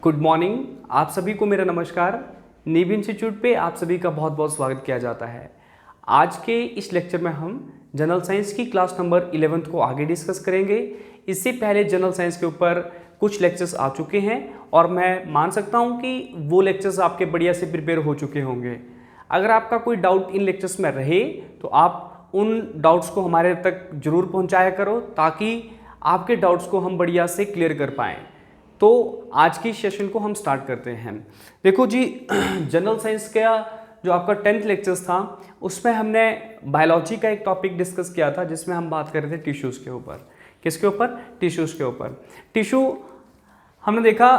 Good morning. आप सभी को मेरा नमस्कार। नीव इंस्टीट्यूट पे आप सभी का बहुत बहुत स्वागत किया जाता है। आज के इस लेक्चर में हम जनरल साइंस की क्लास नंबर 11th को आगे डिस्कस करेंगे। इससे पहले जनरल साइंस के ऊपर कुछ लेक्चर्स आ चुके हैं और मैं मान सकता हूं कि वो लेक्चर्स आपके बढ़िया से प्रिपेयर हो चुके होंगे। अगर आपका कोई डाउट इन लेक्चर्स में रहे तो आप उन डाउट्स को हमारे तक जरूर पहुंचाया करो ताकि आपके डाउट्स को हम बढ़िया से क्लियर कर पाएँ। तो आज की सेशन को हम स्टार्ट करते हैं। देखो जी, जनरल साइंस का जो आपका 10th लेक्चर्स था उसमें हमने बायोलॉजी का एक टॉपिक डिस्कस किया था जिसमें हम बात कर रहे थे टिश्यूज़ के ऊपर। किसके ऊपर? टिश्यूज़ के ऊपर। टिश्यू हमने देखा,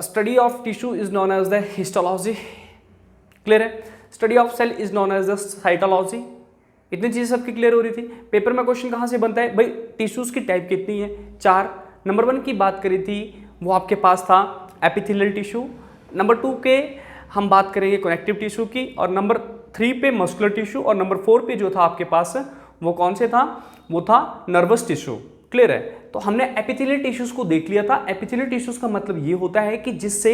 study of tissue is known as the histology. Clear है? Study of cell is known as the cytology. इतनी चीज़ें सबकी क्लियर हो रही थी। पेपर में क्वेश्चन कहाँ से बनता है भाई? टिश्यूज़ की टाइप कितनी है? 4। नंबर 1 की बात करी थी वो आपके पास था एपिथेलियल टिश्यू। नंबर 2 के हम बात करेंगे कनेक्टिव टिश्यू की, और नंबर 3 पे मस्कुलर टिश्यू, और नंबर 4 पे जो था आपके पास वो कौन से था? वो था नर्वस टिश्यू। क्लियर है? तो हमने एपिथेलियल टिश्यूज को देख लिया था। एपिथेलियल टिश्यूज का मतलब ये होता है कि जिससे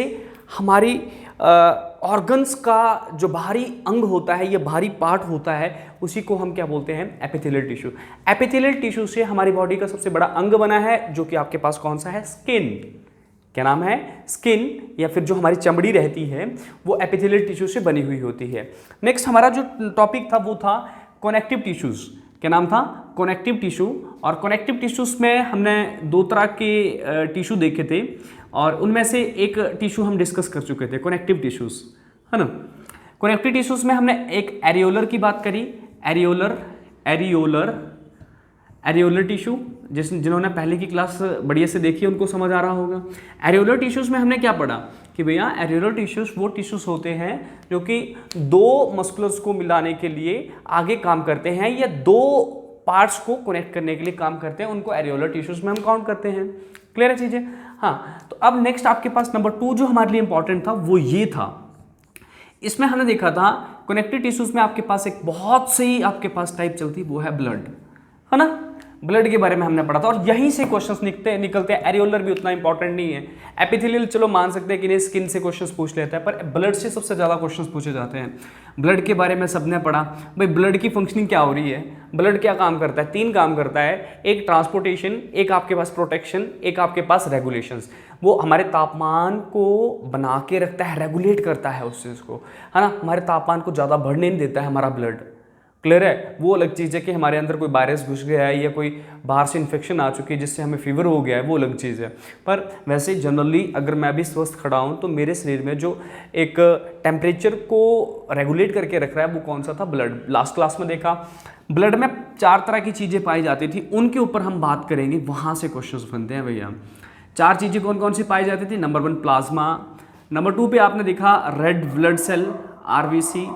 हमारी ऑर्गन्स का जो बाहरी अंग होता है, ये बाहरी पार्ट होता है, उसी को हम क्या बोलते हैं? Epithelial tissue. एपिथेलियल टिश्यू से हमारी बॉडी का सबसे बड़ा अंग बना है जो कि आपके पास कौन सा है? स्किन। क्या नाम है? स्किन, या फिर जो हमारी चमड़ी रहती है वो एपिथेलियल टिश्यू से बनी हुई होती है। नेक्स्ट हमारा जो टॉपिक था वो था कनेक्टिव टिश्यूज। क्या नाम था? Connective tissue. और कनेक्टिव टिश्यूज में हमने 2 तरह के टिश्यू देखे थे और उनमें से एक टिश्यू हम डिस्कस कर चुके थे, कनेक्टिव टिश्यूज, है ना। कनेक्टिव टिश्यूज में हमने एक एरियोलर की बात करी। एरियोलर टिश्यू, जिन्होंने पहले की क्लास बढ़िया से देखी उनको समझ आ रहा होगा। एरियोलर टिश्यूज में हमने क्या पढ़ा कि भैया एरियोलर टिश्यूज वो टिश्यूज होते हैं जो कि 2 मस्कुलर्स को मिलाने के लिए आगे काम करते हैं या 2 पार्ट्स को कनेक्ट करने के लिए काम करते हैं, उनको एरियोलर टिश्यूज में हम काउंट करते हैं। क्लियर है चीजें? हाँ, तो अब नेक्स्ट आपके पास नंबर 2 जो हमारे लिए इंपॉर्टेंट था वो ये था। इसमें हमने देखा था कनेक्टिव टिश्यूज में आपके पास एक बहुत सही आपके पास टाइप चलती, वो है ब्लड, है ना। ब्लड के बारे में हमने पढ़ा था और यहीं से क्वेश्चंस निकलते हैं। एरियोलर भी उतना इंपॉर्टेंट नहीं है। एपिथेलियल चलो मान सकते हैं कि नहीं, स्किन से क्वेश्चंस पूछ लेता है, पर ब्लड से सबसे ज़्यादा क्वेश्चंस पूछे जाते हैं। ब्लड के बारे में सबने पढ़ा भाई, ब्लड की फंक्शनिंग क्या हो रही है, ब्लड क्या काम करता है? 3 काम करता है। एक ट्रांसपोर्टेशन, एक आपके पास प्रोटेक्शन, एक आपके पास रेगुलेशंस। वो हमारे तापमान को बना के रखता है, रेगुलेट करता है उस चीज़ को, है ना। हमारे तापमान को ज़्यादा बढ़ने नहीं देता है हमारा ब्लड। क्लियर है? वो अलग चीज़ है कि हमारे अंदर कोई वायरस घुस गया है या कोई बाहर से इन्फेक्शन आ चुकी है जिससे हमें फीवर हो गया है, वो अलग चीज़ है। पर वैसे जनरली अगर मैं भी स्वस्थ खड़ा हूँ तो मेरे शरीर में जो एक टेम्परेचर को रेगुलेट करके रख रहा है वो कौन सा था? ब्लड। लास्ट क्लास में देखा ब्लड में 4 तरह की चीज़ें पाई जाती थी, उनके ऊपर हम बात करेंगे, वहाँ से क्वेश्चन बनते हैं भैया। 4 चीज़ें कौन कौन सी पाई जाती थी? नंबर 1 प्लाज्मा, नंबर 2 पे आपने देखा red blood cell RBC,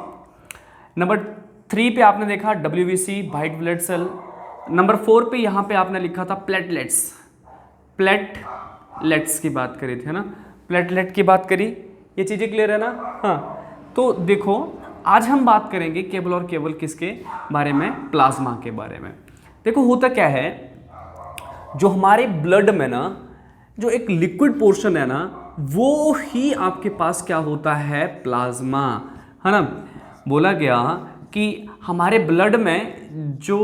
number 3 पे आपने देखा WBC white blood cell, number 4 पे यहाँ पे आपने लिखा था प्लेटलेट्स की बात करी थी, है ना। प्लेटलेट की बात करी, ये चीज़ें क्लियर है ना? हाँ, तो देखो आज हम बात करेंगे केवल और केवल किसके बारे में? प्लाज्मा के बारे में। देखो होता क्या है, जो हमारे ब्लड में ना जो एक लिक्विड पोर्शन है ना, वो ही आपके पास क्या होता है? प्लाज्मा, है ना। बोला गया कि हमारे ब्लड में जो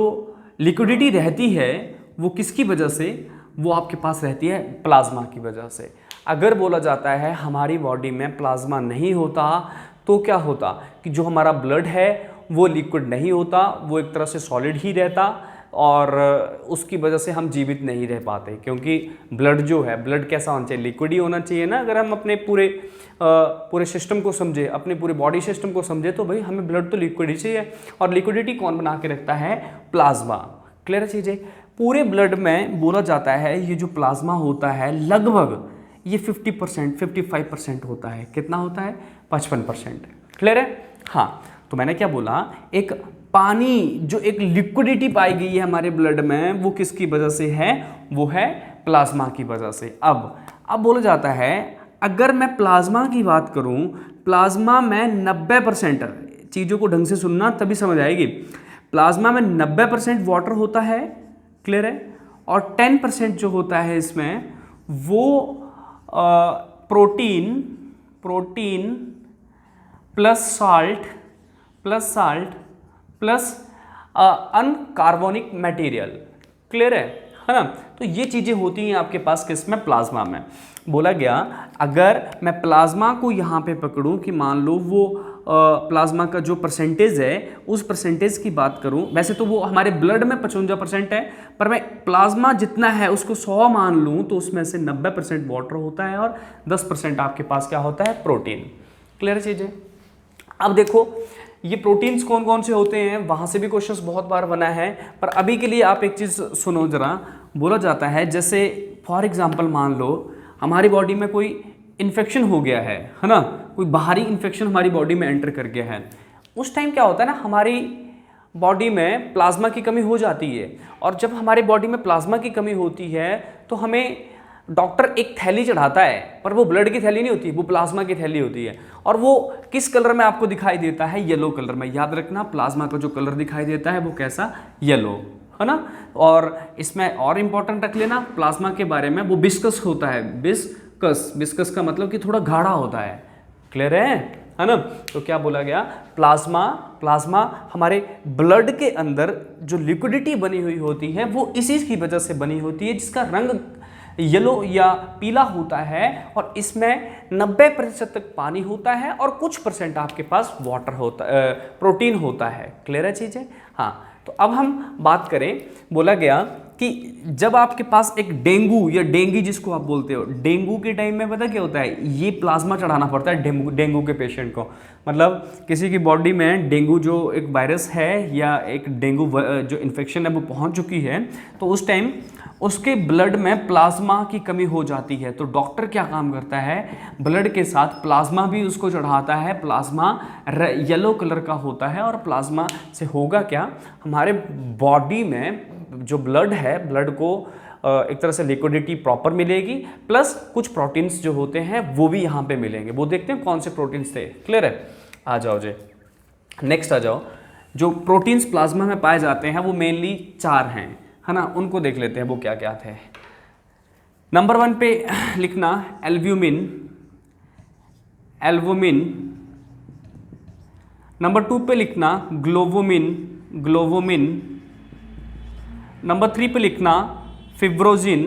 लिक्विडिटी रहती है वो किसकी वजह से? वो आपके पास रहती है प्लाज्मा की वजह से। अगर बोला जाता है हमारी बॉडी में प्लाज्मा नहीं होता तो क्या होता कि जो हमारा ब्लड है वो लिक्विड नहीं होता, वो एक तरह से सॉलिड ही रहता और उसकी वजह से हम जीवित नहीं रह पाते। क्योंकि ब्लड जो है, ब्लड कैसा होना चाहिए? लिक्विड ही होना चाहिए ना। अगर हम अपने पूरे सिस्टम को समझे, अपने पूरे बॉडी सिस्टम को समझे, तो भाई हमें ब्लड तो लिक्विड ही चाहिए। और लिक्विडिटी कौन बना के रखता है? प्लाज्मा। क्लियर चीज़ें? पूरे ब्लड में बोला जाता है ये जो प्लाज्मा होता है लगभग ये 50% 55% होता है। कितना होता है? 55%। क्लियर है? हाँ, तो मैंने क्या बोला, एक पानी जो एक लिक्विडिटी पाई गई है हमारे ब्लड में, वो किसकी वजह से है? वो है प्लाज्मा की वजह से। अब बोला जाता है अगर मैं प्लाज्मा की बात करूं, प्लाज्मा में 90%, चीज़ों को ढंग से सुनना तभी समझ आएगी, प्लाज्मा में 90% वाटर होता है। क्लियर है? और 10% जो होता है इसमें वो protein protein plus salt plus uncarbonic material. Clear है ना। तो ये चीज़ें होती हैं आपके पास किसमें, प्लाज्मा में। बोला गया अगर मैं प्लाज्मा को यहाँ पे पकड़ूं कि मान लो वो प्लाज्मा का जो परसेंटेज है उस परसेंटेज की बात करूं, वैसे तो वो हमारे ब्लड में 55% है, पर मैं प्लाज्मा जितना है उसको 100 मान लूं तो उसमें से 90% वाटर होता है और 10% आपके पास क्या होता है, प्रोटीन। क्लियर चीज़ है। अब देखो ये प्रोटीन्स कौन कौन से होते हैं, वहाँ से भी क्वेश्चंस बहुत बार बना है, पर अभी के लिए आप एक चीज़ सुनो जरा। बोला जाता है जैसे फॉर एग्जांपल मान लो हमारी बॉडी में कोई इन्फेक्शन हो गया है ना, कोई बाहरी इन्फेक्शन हमारी बॉडी में एंटर कर गया है, उस टाइम क्या होता है ना, हमारी बॉडी में प्लाज्मा की कमी हो जाती है। और जब हमारी बॉडी में प्लाज्मा की कमी होती है तो हमें डॉक्टर एक थैली चढ़ाता है, पर वो ब्लड की थैली नहीं होती, वो प्लाज्मा की थैली होती है। और वो किस कलर में आपको दिखाई देता है, येलो कलर में। याद रखना प्लाज्मा का जो कलर दिखाई देता है वो कैसा, येलो, है ना। और इसमें और इम्पोर्टेंट रख लेना प्लाज्मा के बारे में, वो विस्कस होता है। विस्कस का मतलब कि थोड़ा गाढ़ा होता है। क्लियर है ना। तो क्या बोला गया, प्लाज्मा हमारे ब्लड के अंदर जो लिक्विडिटी बनी हुई होती है वो इसी की वजह से बनी होती है, जिसका रंग येलो या पीला होता है। और इसमें 90% तक पानी होता है और कुछ परसेंट आपके पास वाटर होता है, प्रोटीन होता है। क्लियर है चीज़ें। हाँ, तो अब हम बात करें, बोला गया कि जब आपके पास एक डेंगू या डेंगी जिसको आप बोलते हो, डेंगू के टाइम में पता क्या होता है, ये प्लाज्मा चढ़ाना पड़ता है डेंगू के पेशेंट को। मतलब किसी की बॉडी में डेंगू जो एक वायरस है या एक डेंगू जो इन्फेक्शन है वो पहुंच चुकी है, तो उस टाइम उसके ब्लड में प्लाज्मा की कमी हो जाती है। तो डॉक्टर क्या काम करता है, ब्लड के साथ प्लाज्मा भी उसको चढ़ाता है। प्लाज्मा येलो कलर का होता है और प्लाज्मा से होगा क्या, हमारे बॉडी में जो ब्लड है, ब्लड को एक तरह से लिक्विडिटी प्रॉपर मिलेगी, प्लस कुछ प्रोटीन्स जो होते हैं वो भी यहाँ पे मिलेंगे। वो देखते हैं कौन से प्रोटीन्स थे। क्लियर है। आ जाओ जी, नेक्स्ट आ जाओ। जो प्रोटीन्स प्लाज्मा में पाए जाते हैं वो मेनली 4 हैं, है ना। उनको देख लेते हैं वो क्या क्या थे। नंबर 1 पे लिखना एल्ब्यूमिन। नंबर 2 पे लिखना ग्लोवोमिन। नंबर 3 पे लिखना फिब्रोजन।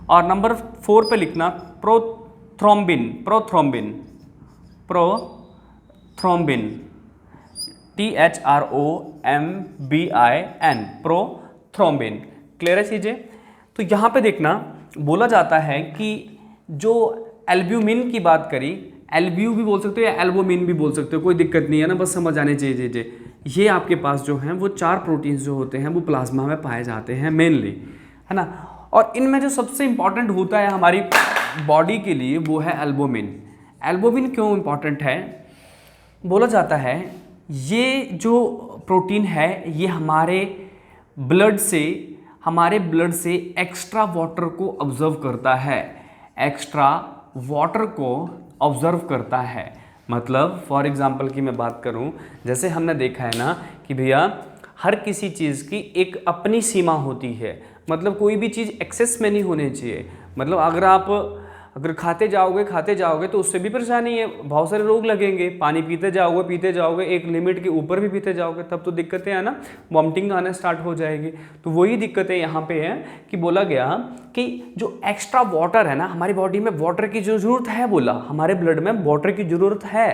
और नंबर 4 पे लिखना प्रोथ्रोम्बिन। THROMBIN, prothrombin. क्लियर है चीज़ें। तो यहाँ पे देखना बोला जाता है कि जो एल्ब्यूमिन की बात करी, एल्ब्यू भी बोल सकते हो या एल्बुमिन भी बोल सकते हो, कोई दिक्कत नहीं है ना, बस समझ आने चाहिए चीज़ें। ये आपके पास जो हैं वो 4 प्रोटीन्स जो होते हैं वो प्लाज्मा में पाए जाते हैं मेनली, है ना। और इनमें जो सबसे इंपॉर्टेंट होता है हमारी बॉडी के लिए वो है एल्बुमिन। एल्बुमिन क्यों इंपॉर्टेंट है, बोला जाता है ये जो प्रोटीन है ये हमारे ब्लड से एक्स्ट्रा वाटर को ऑब्जर्व करता है। मतलब फॉर एग्जांपल की मैं बात करूं, जैसे हमने देखा है ना कि भैया हर किसी चीज़ की एक अपनी सीमा होती है। मतलब कोई भी चीज़ एक्सेस में नहीं होनी चाहिए। मतलब अगर खाते जाओगे तो उससे भी परेशानी है, बहुत सारे रोग लगेंगे। पानी पीते जाओगे एक लिमिट के ऊपर भी पीते जाओगे तब तो दिक्कतें है ना, वॉमिटिंग आना स्टार्ट हो जाएगी। तो वही दिक्कतें यहाँ पे हैं कि बोला गया कि जो एक्स्ट्रा वाटर है ना, हमारी बॉडी में वाटर की जो ज़रूरत है, बोला हमारे ब्लड में वाटर की ज़रूरत है,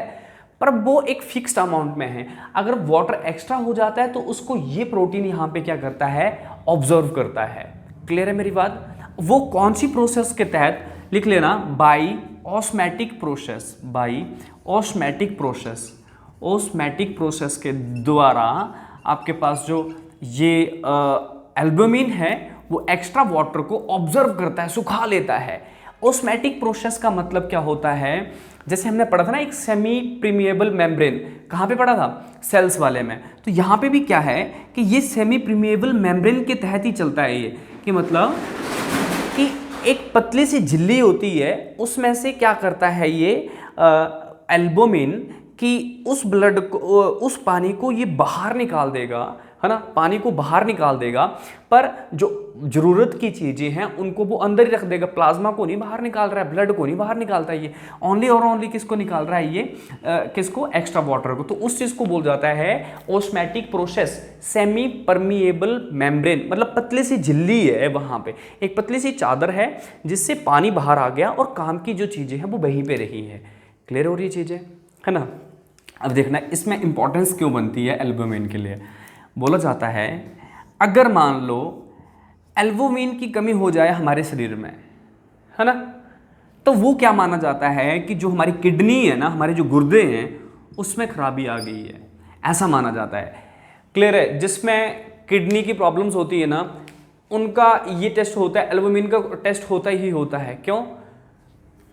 पर वो एक फिक्स्ड अमाउंट में है। अगर वाटर एक्स्ट्रा हो जाता है तो उसको ये प्रोटीन यहाँ पे क्या करता है, ऑब्जर्व करता है। क्लियर है मेरी बात। वो कौन सी प्रोसेस के तहत, लिख लेना, बाई ऑस्मैटिक प्रोसेस के द्वारा आपके पास जो ये एल्बुमिन है वो एक्स्ट्रा वाटर को ऑब्जर्व करता है, सुखा लेता है। ऑस्मैटिक प्रोसेस का मतलब क्या होता है, जैसे हमने पढ़ा था ना एक सेमी प्रीमिएबल मेम्ब्रेन, कहाँ पे पढ़ा था, सेल्स वाले में। तो यहाँ पे भी क्या है कि ये सेमी प्रीमिएबल मेम्ब्रेन के तहत ही चलता है ये, कि मतलब कि एक पतली सी झिल्ली होती है, उसमें से क्या करता है ये एल्बुमिन कि उस ब्लड को, उस पानी को ये बाहर निकाल देगा, है ना, पानी को बाहर निकाल देगा, पर जो ज़रूरत की चीज़ें हैं उनको वो अंदर ही रख देगा। प्लाज्मा को नहीं बाहर निकाल रहा है, ब्लड को नहीं बाहर निकालता है, ये ओनली और ओनली किसको निकाल रहा है, ये किसको, एक्स्ट्रा वाटर को। तो उस चीज़ को बोल जाता है ऑस्मैटिक प्रोसेस, सेमी परमिएबल मेम्ब्रेन, मतलब पतली सी झिल्ली है वहाँ पे, एक पतली सी चादर है जिससे पानी बाहर आ गया और काम की जो चीज़ें हैं वो वहीं पे रही है। क्लियर हो रही चीज़ें, है ना। अब देखना इसमें इंपॉर्टेंस क्यों बनती है एल्बुमिन के लिए। बोला जाता है अगर मान लो एल्बुमिन की कमी हो जाए हमारे शरीर में, है ना, तो वो क्या माना जाता है कि जो हमारी किडनी है ना, हमारे जो गुर्दे हैं उसमें खराबी आ गई है, ऐसा माना जाता है। क्लियर है। जिसमें किडनी की प्रॉब्लम्स होती है ना, उनका ये टेस्ट होता है, एल्बुमिन का टेस्ट होता ही होता है। क्यों?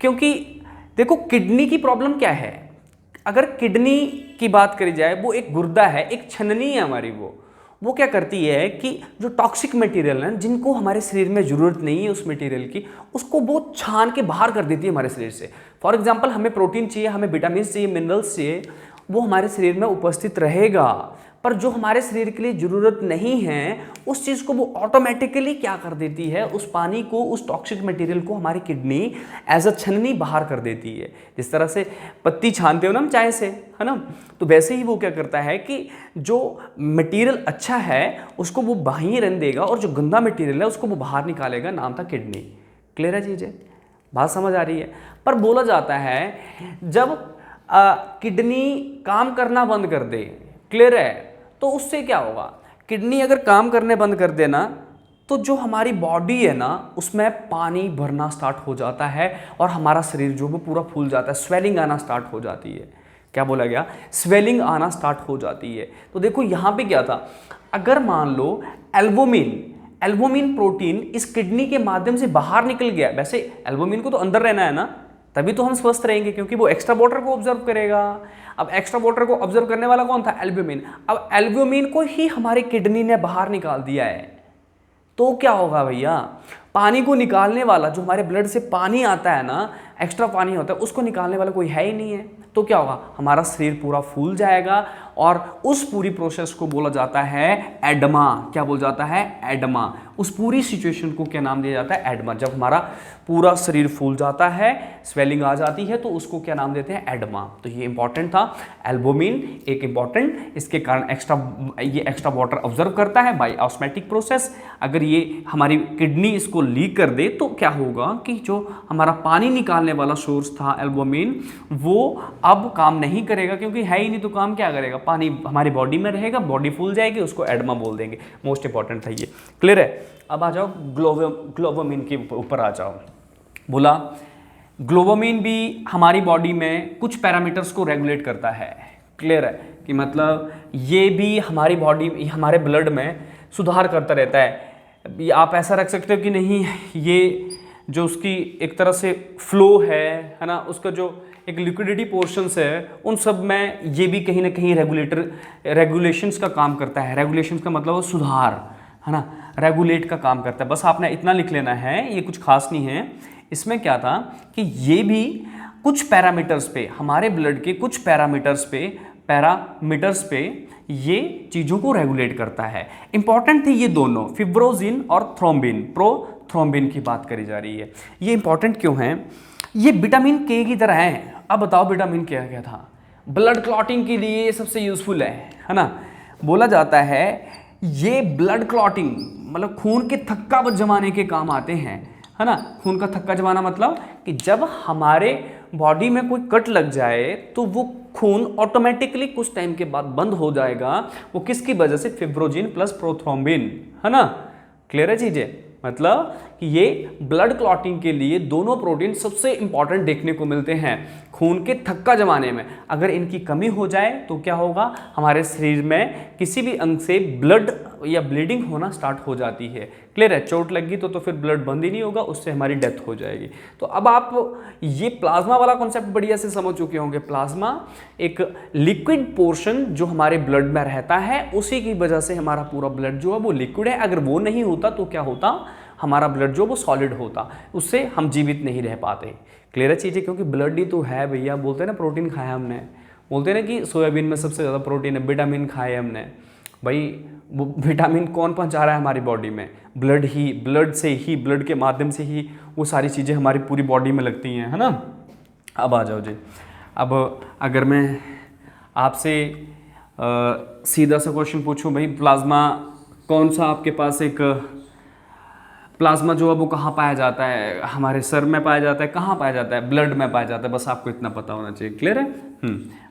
क्योंकि देखो किडनी की प्रॉब्लम क्या है, अगर किडनी की बात करी जाए, वो एक गुर्दा है, एक छननी है हमारी, वो क्या करती है कि जो टॉक्सिक मटेरियल है जिनको हमारे शरीर में ज़रूरत नहीं है उस मटेरियल की, उसको वो छान के बाहर कर देती है हमारे शरीर से। फॉर एग्जांपल हमें प्रोटीन चाहिए, हमें विटामिन चाहिए, मिनरल्स चाहिए, वो हमारे शरीर में उपस्थित रहेगा, पर जो हमारे शरीर के लिए ज़रूरत नहीं है उस चीज़ को वो ऑटोमेटिकली क्या कर देती है, उस पानी को, उस टॉक्सिक मटेरियल को हमारी किडनी एज अ छननी बाहर कर देती है। जिस तरह से पत्ती छानते हो ना हम चाय से, है ना, तो वैसे ही वो क्या करता है कि जो मटेरियल अच्छा है उसको वो वहीं रहने देगा और जो गंदा मटेरियल है उसको वो बाहर निकालेगा, नाम था किडनी। क्लियर है चीज़ें, बात समझ आ रही है। पर बोला जाता है जब किडनी काम करना बंद कर दे, क्लियर है, तो उससे क्या होगा, किडनी अगर काम करने बंद कर देना तो जो हमारी बॉडी है ना उसमें पानी भरना स्टार्ट हो जाता है और हमारा शरीर जो वो पूरा फूल जाता है, स्वेलिंग आना स्टार्ट हो जाती है। क्या बोला गया, स्वेलिंग आना स्टार्ट हो जाती है। तो देखो यहाँ पे क्या था, अगर मान लो एल्बुमिन प्रोटीन इस किडनी के माध्यम से बाहर निकल गया, वैसे एल्बुमिन को तो अंदर रहना है ना, तभी तो हम स्वस्थ रहेंगे, क्योंकि वो एक्स्ट्रा वाटर को ऑब्जर्व करेगा। अब एक्स्ट्रा वाटर को ऑब्जर्व करने वाला कौन था, एल्ब्यूमिन। अब एल्ब्यूमिन को ही हमारी किडनी ने बाहर निकाल दिया है, तो क्या होगा भैया, पानी को निकालने वाला, जो हमारे ब्लड से पानी आता है ना, एक्स्ट्रा पानी होता है, उसको निकालने वाला कोई है ही नहीं है। तो क्या होगा, हमारा शरीर पूरा फूल जाएगा और उस पूरी प्रोसेस को बोला जाता है एडमा। क्या बोला जाता है, एडमा। उस पूरी सिचुएशन को क्या नाम दिया जाता है, एडमा। जब हमारा पूरा शरीर फूल जाता है, स्वेलिंग आ जाती है, तो उसको क्या नाम देते हैं, एडमा। तो ये इंपॉर्टेंट था, एल्बुमिन एक इंपॉर्टेंट, इसके कारण ये एक्स्ट्रा वाटर ऑब्जर्व करता है बाय ऑस्मैटिक प्रोसेस। अगर ये हमारी किडनी इसको लीक कर दे तो क्या होगा कि जो हमारा पानी निकालने वाला सोर्स था एल्बुमिन, वो अब काम नहीं करेगा, क्योंकि है ही नहीं, तो काम क्या करेगा, पानी हमारी बॉडी में रहेगा, बॉडी फूल जाएगी, उसको एडमा बोल देंगे। मोस्ट इंपॉर्टेंट था ये। क्लियर है। अब आ जाओ ग्लोबोमिन के ऊपर आ जाओ। बोला ग्लोबोमिन भी हमारी बॉडी में कुछ पैरामीटर्स को रेगुलेट करता है। क्लियर है कि मतलब ये भी हमारी बॉडी, हमारे ब्लड में सुधार करता रहता है। आप ऐसा रख सकते हो कि नहीं, ये जो उसकी एक तरह से फ्लो है ना, उसका जो एक लिक्विडिटी पोर्शंस है, उन सब में ये भी कहीं ना कहीं रेगुलेशंस का काम करता है। रेगुलेशंस का मतलब वो सुधार, है ना, रेगुलेट का काम करता है। बस आपने इतना लिख लेना है, ये कुछ खास नहीं है। इसमें क्या था कि ये भी कुछ पैरामीटर्स पे, हमारे ब्लड के कुछ पैरामीटर्स पे ये चीज़ों को रेगुलेट करता है। इंपॉर्टेंट थे ये दोनों, फिब्रोजिन और प्रोथ्रोम्बिन की बात करी जा रही है। ये इंपॉर्टेंट क्यों है, ये विटामिन के की तरह है। अब बताओ विटामिन के क्या था, ब्लड क्लॉटिंग के लिए सबसे यूजफुल है ना। बोला जाता है ये ब्लड क्लॉटिंग मतलब खून के थक्का जमाने के काम आते हैं, है ना। खून का थक्का जमाना मतलब कि जब हमारे बॉडी में कोई कट लग जाए तो वो खून ऑटोमेटिकली कुछ टाइम के बाद बंद हो जाएगा। वो किसकी वजह से, फिब्रोजिन प्लस प्रोथ्रोम्बिन, है ना। क्लियर है चीजें, मतलब कि ये ब्लड क्लॉटिंग के लिए दोनों प्रोटीन सबसे इंपॉर्टेंट देखने को मिलते हैं खून के थक्का जमाने में। अगर इनकी कमी हो जाए तो क्या होगा, हमारे शरीर में किसी भी अंग से ब्लड या ब्लीडिंग होना स्टार्ट हो जाती है। क्लियर है, चोट लगी तो फिर ब्लड बंद ही नहीं होगा, उससे हमारी डेथ हो जाएगी। तो अब आप ये प्लाज्मा वाला कॉन्सेप्ट बढ़िया से समझ चुके होंगे। प्लाज्मा एक लिक्विड पोर्शन जो हमारे ब्लड में रहता है, उसी की वजह से हमारा पूरा ब्लड जो है वो लिक्विड है। अगर वो नहीं होता तो क्या होता, हमारा ब्लड जो वो सॉलिड होता, उससे हम जीवित नहीं रह पाते। क्लियर है चीज़ें, क्योंकि ब्लड ही तो है भैया। बोलते हैं ना प्रोटीन खाया हमने, बोलते हैं ना कि सोयाबीन में सबसे ज़्यादा प्रोटीन है, विटामिन खाए हमने भाई, वो विटामिन कौन पहुंचा रहा है हमारी बॉडी में? ब्लड के माध्यम से ही वो सारी चीज़ें हमारी पूरी बॉडी में लगती हैं, है ना। अब आ जाओ जी, अब अगर मैं आपसे सीधा सा क्वेश्चन पूछूं, भाई प्लाज्मा कौन सा आपके पास एक प्लाज्मा जो है वो कहाँ पाया जाता है? हमारे सर में पाया जाता है, कहाँ पाया जाता है? ब्लड में पाया जाता है। बस आपको इतना पता होना चाहिए। क्लियर है?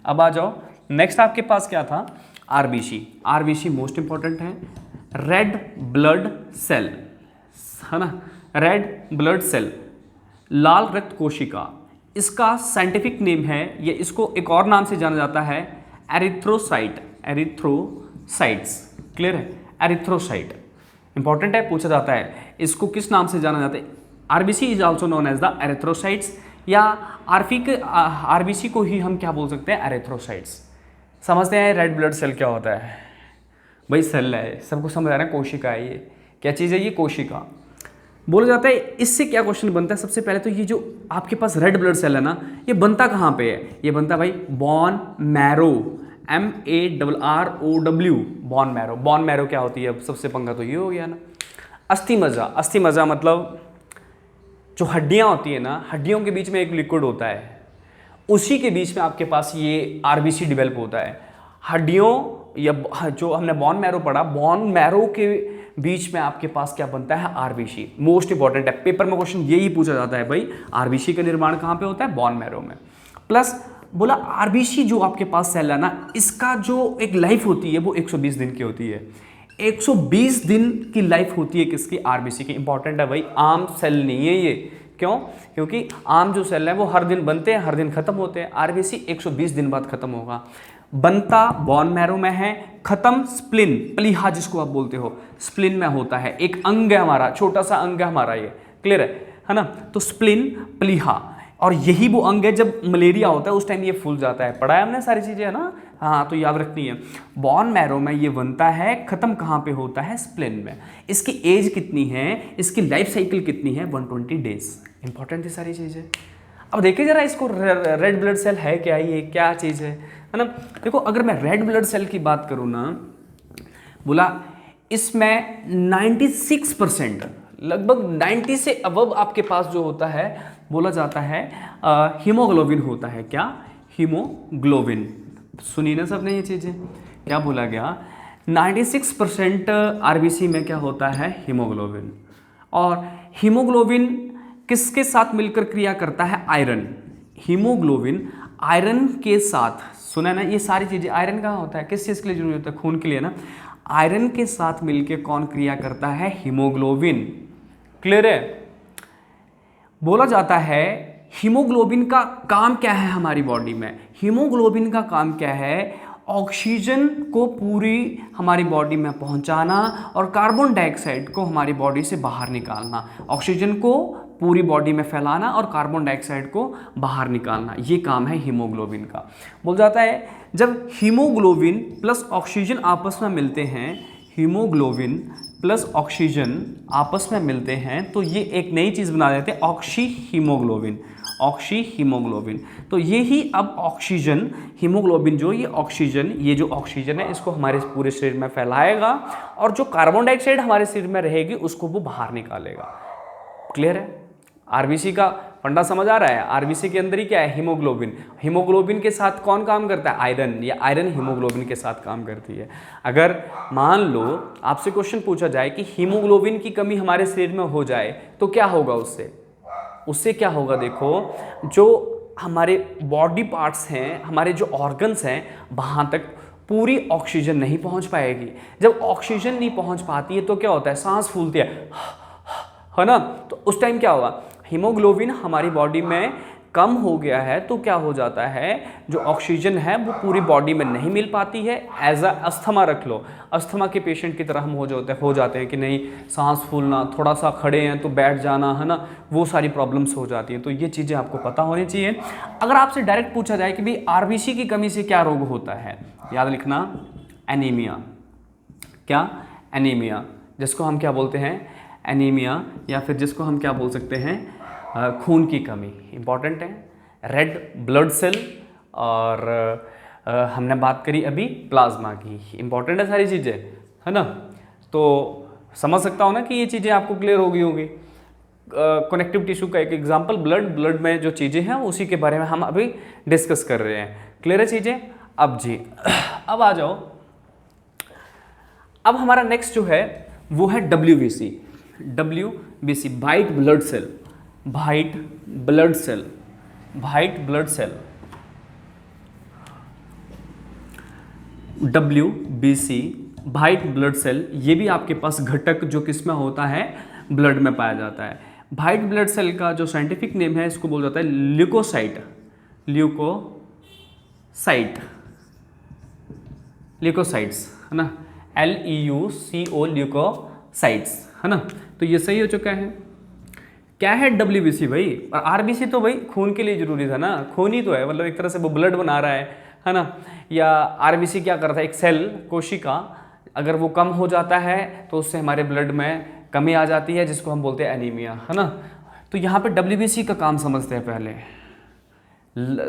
अब आ जाओ, नेक्स्ट आपके पास क्या था? आरबीसी। आरबीसी मोस्ट इंपॉर्टेंट है, रेड ब्लड सेल, है ना, रेड ब्लड सेल, लाल रक्त कोशिका। इसका साइंटिफिक नेम है, या इसको एक और नाम से जाना जाता है एरिथ्रोसाइट, एरिथ्रोसाइट्स। क्लियर है? एरिथ्रोसाइट इंपॉर्टेंट है, पूछा जाता है इसको किस नाम से जाना जाता है। RBC is also known as the erythrocytes, या आरबीसी को ही हम क्या बोल सकते हैं? एरिथ्रोसाइट्स। समझते हैं रेड ब्लड सेल क्या होता है? भाई सेल है, सबको समझ आ रहा है, कोशिका है। ये क्या चीज़ है? ये कोशिका बोला जाता है। इससे क्या क्वेश्चन बनता है? सबसे पहले तो ये जो आपके पास रेड ब्लड सेल है ना, ये बनता कहाँ पे है? ये बनता भाई bone marrow, MARROW, bone marrow. Bone marrow क्या होती है? अब सबसे पंगा तो ये हो गया ना। अस्थि मज्जा, अस्थि मज्जा मतलब जो हड्डियाँ होती है ना, हड्डियों के बीच में एक लिक्विड होता है, उसी के बीच में आपके पास ये आरबीसी डेवलप होता है। हड्डियों या जो हमने बोन मैरो पढ़ा, बोन मैरो के बीच में आपके पास क्या बनता है? आरबीसी। मोस्ट इंपॉर्टेंट है, पेपर में क्वेश्चन यही पूछा जाता है भाई, आरबीसी का निर्माण कहाँ पे होता है? बोन मैरो में। प्लस बोला आरबीसी जो आपके पास सेल है ना, इसका जो एक लाइफ होती है वो 120 दिन की होती है। 120 दिन की लाइफ होती है किसकी? आरबीसी की। इंपॉर्टेंट है भाई, आम सेल नहीं है ये। क्यों? क्योंकि आम जो सेल है वो हर दिन बनते हैं, हर दिन खत्म होते हैं। आरबीसी 120 दिन बाद खत्म होगा। बनता बोन मैरो में है, खत्म स्प्लिन, प्लीहा जिसको आप बोलते हो, स्प्लिन में होता है। एक अंग है हमारा, छोटा सा अंग है हमारा ये। क्लियर है ना? तो स्प्लिन, प्लीहा, और यही वो अंग है जब मलेरिया होता है उस टाइम ये फूल जाता है। पढ़ा है हमने सारी चीजें, है ना। हाँ, तो याद रखनी है। बोन मैरो में ये बनता है, खत्म कहाँ पे होता है? स्प्लिन में। इसकी एज कितनी है? इसकी लाइफ साइकिल कितनी है? 120 डेज। इंपॉर्टेंट है सारी चीजें। अब देखिए जरा इसको, रेड ब्लड सेल है क्या? ये क्या चीज है ना। देखो, अगर मैं रेड ब्लड सेल की बात करूँ ना, बोला इसमें 96%, लगभग 90 से अबव आपके पास जो होता है, बोला जाता है हीमोग्लोबिन होता है। क्या? हीमोग्लोबिन। सुनी ना सबने ये चीज़ें? क्या बोला गया? 96% आरबीसी में क्या होता है? हीमोग्लोबिन। और हीमोग्लोबिन किसके साथ मिलकर क्रिया करता है? आयरन। हीमोग्लोबिन आयरन के साथ, सुना ना, ये सारी चीज़ें, आयरन कहाँ होता है? किस चीज़ के लिए जरूरी होता है? खून के लिए ना। आयरन के साथ मिलकर कौन क्रिया करता है? हीमोग्लोबिन। क्लियर है? बोला जाता है हीमोग्लोबिन का काम क्या है हमारी बॉडी में? हीमोग्लोबिन का काम क्या है? ऑक्सीजन को पूरी हमारी बॉडी में पहुंचाना और कार्बन डाइऑक्साइड को हमारी बॉडी से बाहर निकालना। ऑक्सीजन को पूरी बॉडी में फैलाना और कार्बन डाइऑक्साइड को बाहर निकालना, ये काम है हीमोग्लोबिन का। बोल जाता है जब हीमोग्लोबिन प्लस ऑक्सीजन आपस में मिलते हैं, हीमोग्लोबिन प्लस ऑक्सीजन आपस में मिलते हैं तो ये एक नई चीज़ बना देते हैं, ऑक्सी हीमोग्लोबिन। ऑक्सी हीमोग्लोबिन, तो ये ही अब ऑक्सीजन, हीमोग्लोबिन जो ये ऑक्सीजन, ये जो ऑक्सीजन है इसको हमारे पूरे शरीर में फैलाएगा और जो कार्बन डाइऑक्साइड हमारे शरीर में रहेगी उसको वो बाहर निकालेगा। क्लियर है? आरबीसी का फंडा समझ आ रहा है? आरबीसी के अंदर ही क्या है? हीमोग्लोबिन। हीमोग्लोबिन के साथ कौन काम करता है? आयरन, या आयरन हीमोग्लोबिन के साथ काम करती है। अगर मान लो आपसे क्वेश्चन पूछा जाए कि हीमोग्लोबिन की कमी हमारे शरीर में हो जाए तो क्या होगा? उससे क्या होगा? देखो, जो हमारे बॉडी पार्ट्स हैं, हमारे जो ऑर्गन्स हैं, वहाँ तक पूरी ऑक्सीजन नहीं पहुँच पाएगी। जब ऑक्सीजन नहीं पहुँच पाती है तो क्या होता है? सांस फूलती है ना। तो उस टाइम क्या होगा? हीमोग्लोबिन हमारी बॉडी में कम हो गया है तो क्या हो जाता है? जो ऑक्सीजन है वो पूरी बॉडी में नहीं मिल पाती है। एज अस्थमा रख लो, अस्थमा के पेशेंट की तरह हम हो जाते हैं कि नहीं, सांस फूलना, थोड़ा सा खड़े हैं तो बैठ जाना, है ना, वो सारी प्रॉब्लम्स हो जाती हैं। तो ये चीज़ें आपको पता होनी चाहिए। अगर आपसे डायरेक्ट पूछा जाए कि भाई आरबीसी की कमी से क्या रोग होता है, याद लिखना, एनीमिया। क्या? एनीमिया, जिसको हम क्या बोलते हैं? एनीमिया, या फिर जिसको हम क्या बोल सकते हैं? खून की कमी। इंपॉर्टेंट है रेड ब्लड सेल, और हमने बात करी अभी प्लाज्मा की। इंपॉर्टेंट है सारी चीज़ें। है ना। तो समझ सकता हूँ ना कि ये चीज़ें आपको क्लियर हो गई होंगी। कनेक्टिव टिश्यू का एक एग्जांपल ब्लड में जो चीज़ें हैं उसी के बारे में हम अभी डिस्कस कर रहे हैं। क्लियर है चीज़ें। अब जी अब आ जाओ, अब हमारा नेक्स्ट जो है वो है WBC। WBC white blood cell, white blood cell, white blood cell. WBC white blood cell, ये भी आपके पास घटक जो किसमें होता है, ब्लड में पाया जाता है। वाइट ब्लड सेल का जो साइंटिफिक नेम है इसको बोल जाता है ल्यूकोसाइट, ल्यूकोसाइट, ल्यूकोसाइट्स, है ना, LEUCO ल्यूकोसाइट्स, है ना। तो ये सही हो चुका है। क्या है WBC भाई, और RBC तो भाई खून के लिए जरूरी था ना, खून ही तो है, मतलब एक तरह से वो ब्लड बना रहा है ना। या RBC क्या करता है, एक सेल कोशिका अगर वो कम हो जाता है तो उससे हमारे ब्लड में कमी आ जाती है जिसको हम बोलते हैं एनीमिया, है ना। तो यहाँ पे WBC का काम समझते हैं पहले,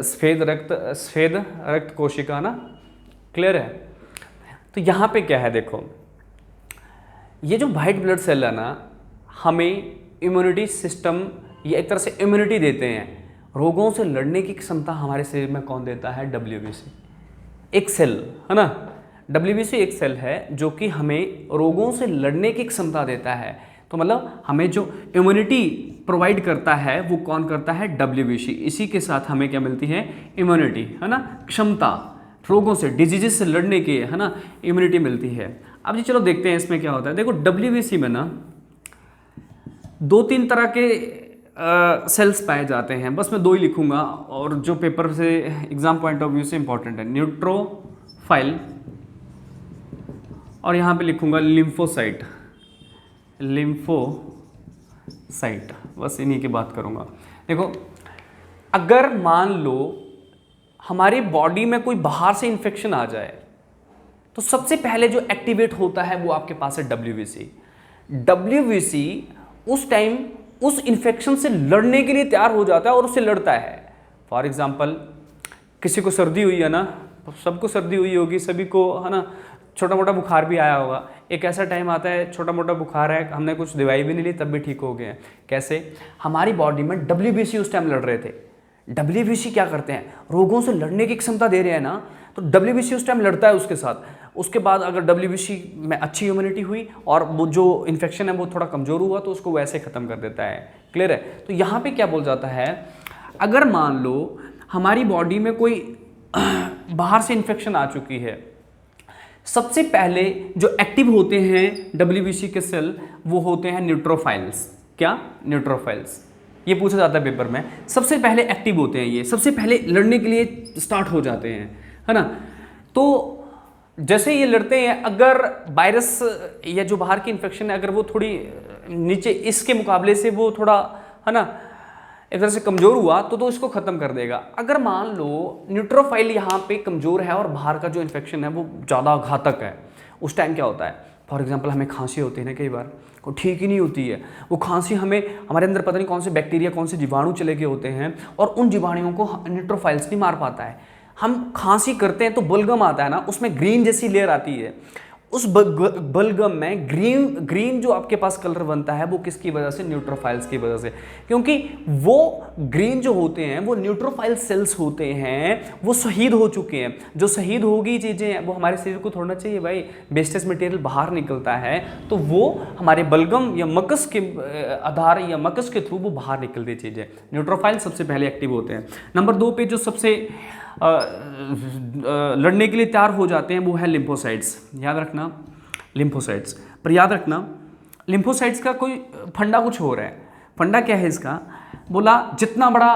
सफेद रक्त कोशिका ना, क्लियर है। तो यहाँ पे क्या है देखो, ये जो वाइट ब्लड सेल है ना, हमें इम्यूनिटी सिस्टम, ये एक तरह से इम्यूनिटी देते हैं, रोगों से लड़ने की क्षमता हमारे शरीर में कौन देता है, WBC, एक सेल, है ना। WBC एक सेल है जो कि हमें रोगों से लड़ने की क्षमता देता है। तो मतलब हमें जो इम्यूनिटी प्रोवाइड करता है वो कौन करता है, WBC। इसी के साथ हमें क्या मिलती है, इम्यूनिटी, है ना, क्षमता, रोगों से, डिजीजेस से लड़ने की, है ना, इम्यूनिटी मिलती है। अब जी चलो देखते हैं इसमें क्या होता है। देखो WBC में ना 2-3 तरह के सेल्स पाए जाते हैं, बस मैं 2 ही लिखूंगा और जो पेपर से एग्जाम पॉइंट ऑफ व्यू से इंपॉर्टेंट है, न्यूट्रोफाइल और यहाँ पे लिखूंगा लिम्फोसाइट, लिम्फोसाइट, बस इन्हीं की बात करूंगा। देखो अगर मान लो हमारी बॉडी में कोई बाहर से इन्फेक्शन आ जाए तो सबसे पहले जो एक्टिवेट होता है वो आपके पास है WBC। WBC उस टाइम उस इन्फेक्शन से लड़ने के लिए तैयार हो जाता है और उससे लड़ता है। फॉर एग्जाम्पल किसी को सर्दी हुई है ना, सबको सर्दी हुई होगी, सभी को, है ना, छोटा मोटा बुखार भी आया होगा। एक ऐसा टाइम आता है छोटा मोटा बुखार है, हमने कुछ दवाई भी नहीं ली तब भी ठीक हो गए हैं। कैसे, हमारी बॉडी में WBC उस टाइम लड़ रहे थे। WBC क्या करते हैं, रोगों से लड़ने की क्षमता दे रहे हैं ना, तो WBC उस टाइम लड़ता है उसके साथ। उसके बाद अगर WBC में अच्छी इम्यूनिटी हुई और वो जो इन्फेक्शन है वो थोड़ा कमज़ोर हुआ तो उसको वैसे ख़त्म कर देता है। क्लियर है। तो यहाँ पे क्या बोल जाता है, अगर मान लो हमारी बॉडी में कोई बाहर से इन्फेक्शन आ चुकी है, सबसे पहले जो एक्टिव होते हैं WBC के सेल वो होते हैं न्यूट्रोफाइल्स। क्या, न्यूट्रोफाइल्स। ये पूछा जाता है पेपर में, सबसे पहले एक्टिव होते हैं ये, सबसे पहले लड़ने के लिए स्टार्ट हो जाते हैं, है ना। तो जैसे ये लड़ते हैं, अगर वायरस या जो बाहर की इन्फेक्शन है अगर वो थोड़ी नीचे इसके मुकाबले से वो थोड़ा, है ना, एक तरह से कमज़ोर हुआ तो इसको ख़त्म कर देगा। अगर मान लो न्यूट्रोफाइल यहाँ पे कमज़ोर है और बाहर का जो इन्फेक्शन है वो ज़्यादा घातक है, उस टाइम क्या होता है, फॉर एग्जांपल हमें खांसी होती है ना, कई बार वो ठीक ही नहीं होती है, वो खांसी हमें, हमारे अंदर पता नहीं कौन से बैक्टीरिया कौन से जीवाणु चले गए होते हैं और उन जीवाणुओं को न्यूट्रोफाइल्स नहीं मार पाता है। हम खांसी करते हैं तो बलगम आता है ना, उसमें ग्रीन जैसी लेयर आती है, उस बलगम में ग्रीन जो आपके पास कलर बनता है वो किसकी वजह से, न्यूट्रोफाइल्स की वजह से। क्योंकि वो ग्रीन जो होते हैं वो न्यूट्रोफाइल सेल्स होते हैं, वो शहीद हो चुके हैं। जो शहीद होगी चीज़ें वो हमारे शरीर को थोड़ा चाहिए भाई, वेस्टेज मटेरियल बाहर निकलता है तो वो हमारे बलगम या मकस के आधार या मकस के थ्रू वो बाहर निकलती चीज़ें। न्यूट्रोफाइल सबसे पहले एक्टिव होते हैं। नंबर 2 पे जो सबसे लड़ने के लिए तैयार हो जाते हैं वो है लिम्फोसाइट्स। याद रखना लिम्फोसाइट्स, पर याद रखना लिम्फोसाइट्स का कोई फंडा कुछ हो रहा है। फंडा क्या है इसका, बोला जितना बड़ा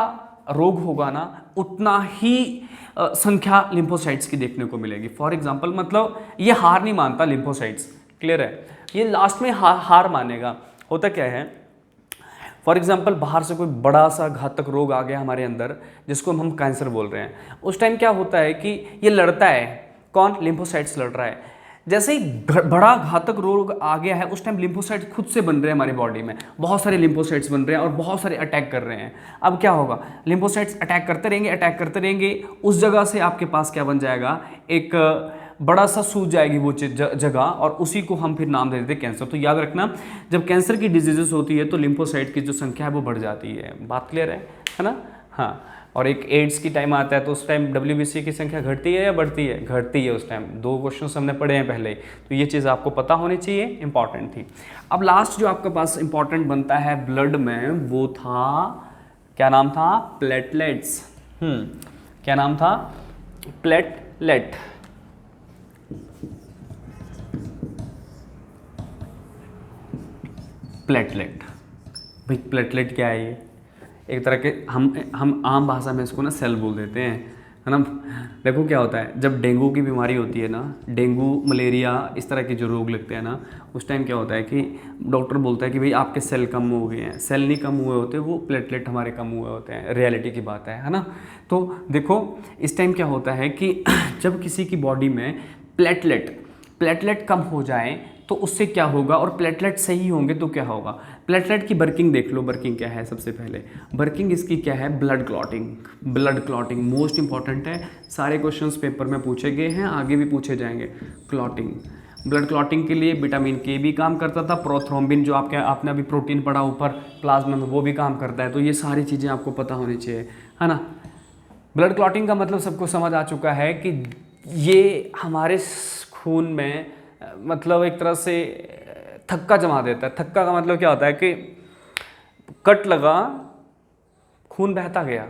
रोग होगा ना उतना ही संख्या लिम्फोसाइट्स की देखने को मिलेगी। फॉर एग्जांपल मतलब ये हार नहीं मानता लिम्फोसाइट्स, क्लियर है, ये लास्ट में हार मानेगा। होता क्या है, फॉर एग्जाम्पल बाहर से कोई बड़ा सा घातक रोग आ गया हमारे अंदर जिसको हम कैंसर बोल रहे हैं, उस टाइम क्या होता है कि ये लड़ता है, कौन, लिम्फोसाइट्स लड़ रहा है। जैसे ही बड़ा घातक रोग आ गया है उस टाइम लिम्फोसाइट्स खुद से बन रहे हैं हमारी बॉडी में, बहुत सारे लिम्फोसाइट्स बन रहे हैं और बहुत सारे अटैक कर रहे हैं। अब क्या होगा, लिम्फोसाइट्स अटैक करते रहेंगे, उस जगह से आपके पास क्या बन जाएगा, एक बड़ा सा सूज जाएगी वो जगह और उसी को हम फिर नाम दे देते हैं कैंसर। तो याद रखना, जब कैंसर की डिजीजेस होती है तो लिम्फोसाइट की जो संख्या है वो बढ़ जाती है। बात क्लियर है ना? हाँ। और एक एड्स की टाइम आता है तो उस टाइम WBC की संख्या घटती है या बढ़ती है? घटती है उस टाइम। 2 क्वेश्चन हमने पढ़े हैं पहले, तो ये चीज़ आपको पता होनी चाहिए, इंपॉर्टेंट थी। अब लास्ट जो आपके पास इंपॉर्टेंट बनता है ब्लड में, वो था, क्या नाम था? प्लेटलेट्स। क्या नाम था? प्लेटलेट। प्लेटलेट भाई, प्लेटलेट क्या है? ये एक तरह के हम आम भाषा में इसको ना सेल बोल देते हैं, है ना? देखो क्या होता है, जब डेंगू की बीमारी होती है ना, डेंगू, मलेरिया, इस तरह के जो रोग लगते हैं ना, उस टाइम क्या होता है कि डॉक्टर बोलता है कि भाई आपके सेल कम हो गए हैं। सेल नहीं कम हुए होते, वो प्लेटलेट हमारे कम हुए होते हैं। रियलिटी की बात है ना? तो देखो इस टाइम क्या होता है कि जब किसी की बॉडी में प्लेटलेट कम हो जाए तो उससे क्या होगा, और प्लेटलेट सही होंगे तो क्या होगा? प्लेटलेट की वर्किंग देख लो। वर्किंग क्या है? सबसे पहले वर्किंग इसकी क्या है? ब्लड क्लॉटिंग मोस्ट इंपॉर्टेंट है। सारे क्वेश्चंस पेपर में पूछे गए हैं, आगे भी पूछे जाएंगे। क्लॉटिंग, ब्लड क्लॉटिंग के लिए विटामिन के भी काम करता था। प्रोथ्रोम्बिन जो आपने अभी प्रोटीन पढ़ा ऊपर प्लाज्मा में, वो भी काम करता है। तो ये सारी चीज़ें आपको पता होनी चाहिए, है ना? ब्लड क्लॉटिंग का मतलब सबको समझ आ चुका है कि ये हमारे खून में मतलब एक तरह से थक्का जमा देता है। थक्का का मतलब क्या होता है कि कट लगा, खून बहता गया।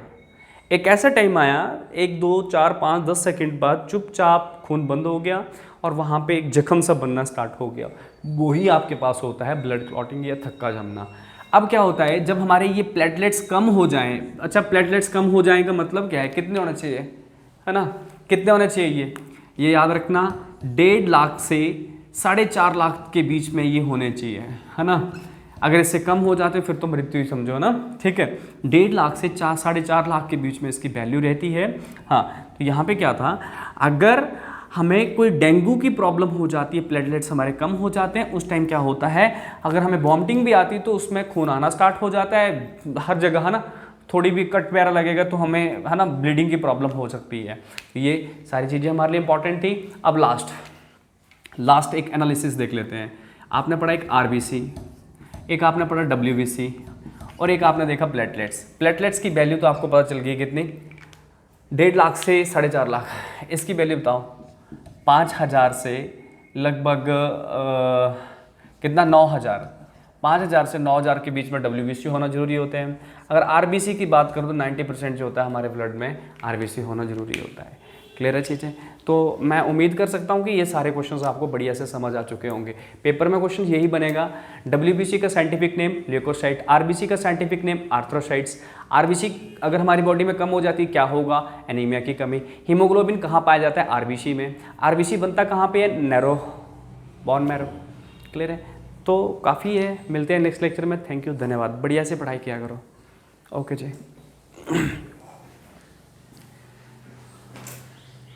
एक ऐसा टाइम आया, 1 2 4 5 10 सेकंड बाद चुपचाप खून बंद हो गया और वहाँ पे एक जख्म सा बनना स्टार्ट हो गया। वही आपके पास होता है ब्लड क्लॉटिंग या थक्का जमना। अब क्या होता है, जब हमारे ये प्लेटलेट्स कम हो जाएं, अच्छा प्लेटलेट्स कम हो जाएं का मतलब क्या है? कितने होने चाहिए, है ना? कितने होने चाहिए ये याद रखना, 1.5 लाख से 4.5 लाख के बीच में ये होने चाहिए, है ना? अगर इससे कम हो जाते फिर तो मृत्यु ही समझो ना, ठीक है? 1.5 लाख से 4-4.5 लाख के बीच में इसकी वैल्यू रहती है। हाँ, तो यहाँ पे क्या था, अगर हमें कोई डेंगू की प्रॉब्लम हो जाती है, प्लेटलेट्स हमारे कम हो जाते हैं, उस टाइम क्या होता है, अगर हमें वॉमिटिंग भी आती तो उसमें खून आना स्टार्ट हो जाता है हर जगह, है ना? थोड़ी भी कट वगैरह लगेगा तो हमें, है ना, ब्लीडिंग की प्रॉब्लम हो सकती है। ये सारी चीज़ें हमारे लिए इंपॉर्टेंट थी। अब लास्ट एक एनालिसिस देख लेते हैं। आपने पढ़ा एक RBC, एक आपने पढ़ा WBC और एक आपने देखा प्लेटलेट्स की वैल्यू तो आपको पता चल गई कितनी, 1.5 लाख से 4.5 लाख। इसकी वैल्यू बताओ, 5,000 से लगभग कितना, 9,000। 5,000 से 9,000 के बीच में WBC होना जरूरी होते हैं। अगर RBC की बात करूँ तो 90% जो होता है हमारे ब्लड में RBC होना जरूरी होता है। क्लियर है चीज़ें? तो मैं उम्मीद कर सकता हूँ कि ये सारे क्वेश्चंस आपको बढ़िया से समझ आ चुके होंगे। पेपर में क्वेश्चन यही बनेगा, WBC का साइंटिफिक नेम ल्यूकोसाइट, RBC का साइंटिफिक नेम आर्थ्रोसाइट्स। RBC अगर हमारी बॉडी में कम हो जाती है क्या होगा? एनीमिया की कमी। हीमोग्लोबिन कहाँ पाया जाता है? RBC में। RBC बनता कहाँ पे है? Narrow, bone marrow. क्लियर है? तो काफ़ी है, मिलते हैं नेक्स्ट लेक्चर में। थैंक यू, धन्यवाद। बढ़िया से पढ़ाई किया करो। ओके जी।